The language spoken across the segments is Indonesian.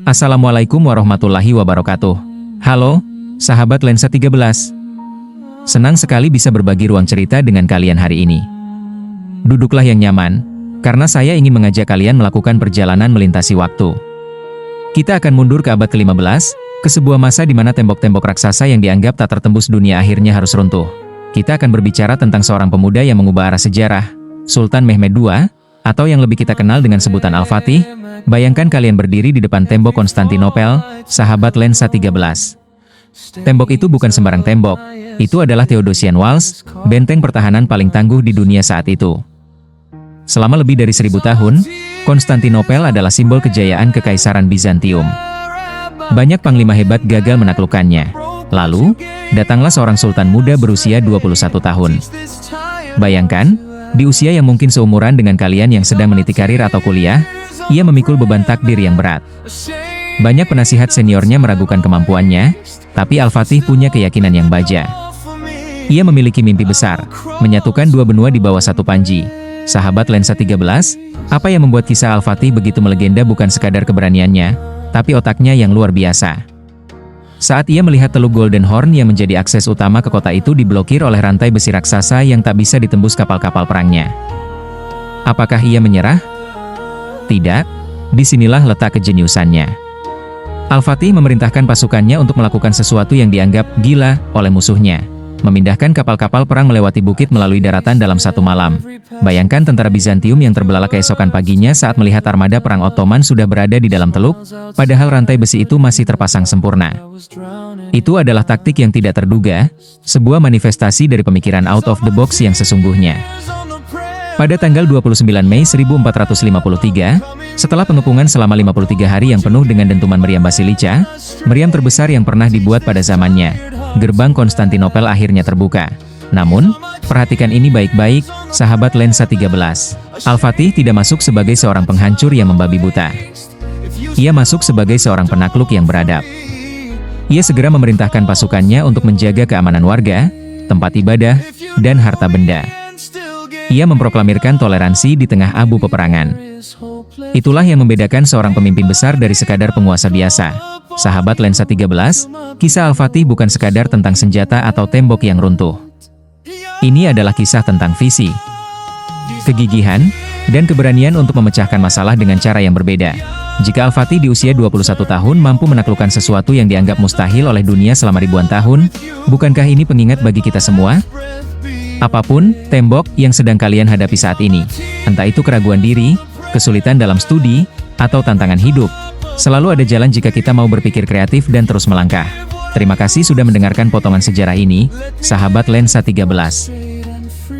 Assalamualaikum warahmatullahi wabarakatuh. Halo, sahabat Lensa 13. Senang sekali bisa berbagi ruang cerita dengan kalian hari ini. Duduklah yang nyaman, karena saya ingin mengajak kalian melakukan perjalanan melintasi waktu. Kita akan mundur ke abad ke-15, ke sebuah masa di mana tembok-tembok raksasa yang dianggap tak tertembus dunia akhirnya harus runtuh. Kita akan berbicara tentang seorang pemuda yang mengubah arah sejarah, Sultan Mehmed II, atau yang lebih kita kenal dengan sebutan Al-Fatih. Bayangkan kalian berdiri di depan tembok Konstantinopel, sahabat Lensa 13. Tembok itu bukan sembarang tembok, itu adalah Theodosian Walls, benteng pertahanan paling tangguh di dunia saat itu. Selama lebih dari 1000 tahun, Konstantinopel adalah simbol kejayaan Kekaisaran Bizantium. Banyak panglima hebat gagal menaklukkannya. Lalu, datanglah seorang sultan muda berusia 21 tahun. Bayangkan, di usia yang mungkin seumuran dengan kalian yang sedang meniti karir atau kuliah, ia memikul beban takdir yang berat. Banyak penasihat seniornya meragukan kemampuannya, tapi Al-Fatih punya keyakinan yang baja. Ia memiliki mimpi besar, menyatukan dua benua di bawah satu panji. Sahabat Lensa 13, apa yang membuat kisah Al-Fatih begitu melegenda bukan sekadar keberaniannya, tapi otaknya yang luar biasa. Saat ia melihat Teluk Golden Horn yang menjadi akses utama ke kota itu diblokir oleh rantai besi raksasa yang tak bisa ditembus kapal-kapal perangnya. Apakah ia menyerah? Tidak, disinilah letak kejeniusannya. Al-Fatih memerintahkan pasukannya untuk melakukan sesuatu yang dianggap gila oleh musuhnya. Memindahkan kapal-kapal perang melewati bukit melalui daratan dalam satu malam. Bayangkan tentara Bizantium yang terbelalak keesokan paginya saat melihat armada perang Ottoman sudah berada di dalam teluk, padahal rantai besi itu masih terpasang sempurna. Itu adalah taktik yang tidak terduga, sebuah manifestasi dari pemikiran out of the box yang sesungguhnya. Pada tanggal 29 Mei 1453, setelah pengepungan selama 53 hari yang penuh dengan dentuman meriam Basilica, meriam terbesar yang pernah dibuat pada zamannya, gerbang Konstantinopel akhirnya terbuka. Namun, perhatikan ini baik-baik, sahabat Lensa 13. Al-Fatih tidak masuk sebagai seorang penghancur yang membabi buta. Ia masuk sebagai seorang penakluk yang beradab. Ia segera memerintahkan pasukannya untuk menjaga keamanan warga, tempat ibadah, dan harta benda. Ia memproklamirkan toleransi di tengah abu peperangan. Itulah yang membedakan seorang pemimpin besar dari sekadar penguasa biasa. Sahabat Lensa 13, kisah Al-Fatih bukan sekadar tentang senjata atau tembok yang runtuh. Ini adalah kisah tentang visi, kegigihan, dan keberanian untuk memecahkan masalah dengan cara yang berbeda. Jika Al-Fatih di usia 21 tahun mampu menaklukkan sesuatu yang dianggap mustahil oleh dunia selama ribuan tahun, bukankah ini pengingat bagi kita semua? Apapun tembok yang sedang kalian hadapi saat ini, entah itu keraguan diri, kesulitan dalam studi, atau tantangan hidup, selalu ada jalan jika kita mau berpikir kreatif dan terus melangkah. Terima kasih sudah mendengarkan potongan sejarah ini, sahabat Lensa 13.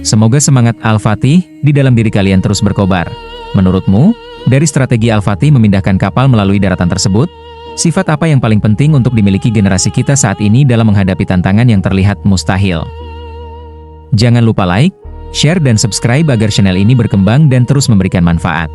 Semoga semangat Al-Fatih di dalam diri kalian terus berkobar. Menurutmu, dari strategi Al-Fatih memindahkan kapal melalui daratan tersebut, sifat apa yang paling penting untuk dimiliki generasi kita saat ini dalam menghadapi tantangan yang terlihat mustahil? Jangan lupa like, share dan subscribe agar channel ini berkembang dan terus memberikan manfaat.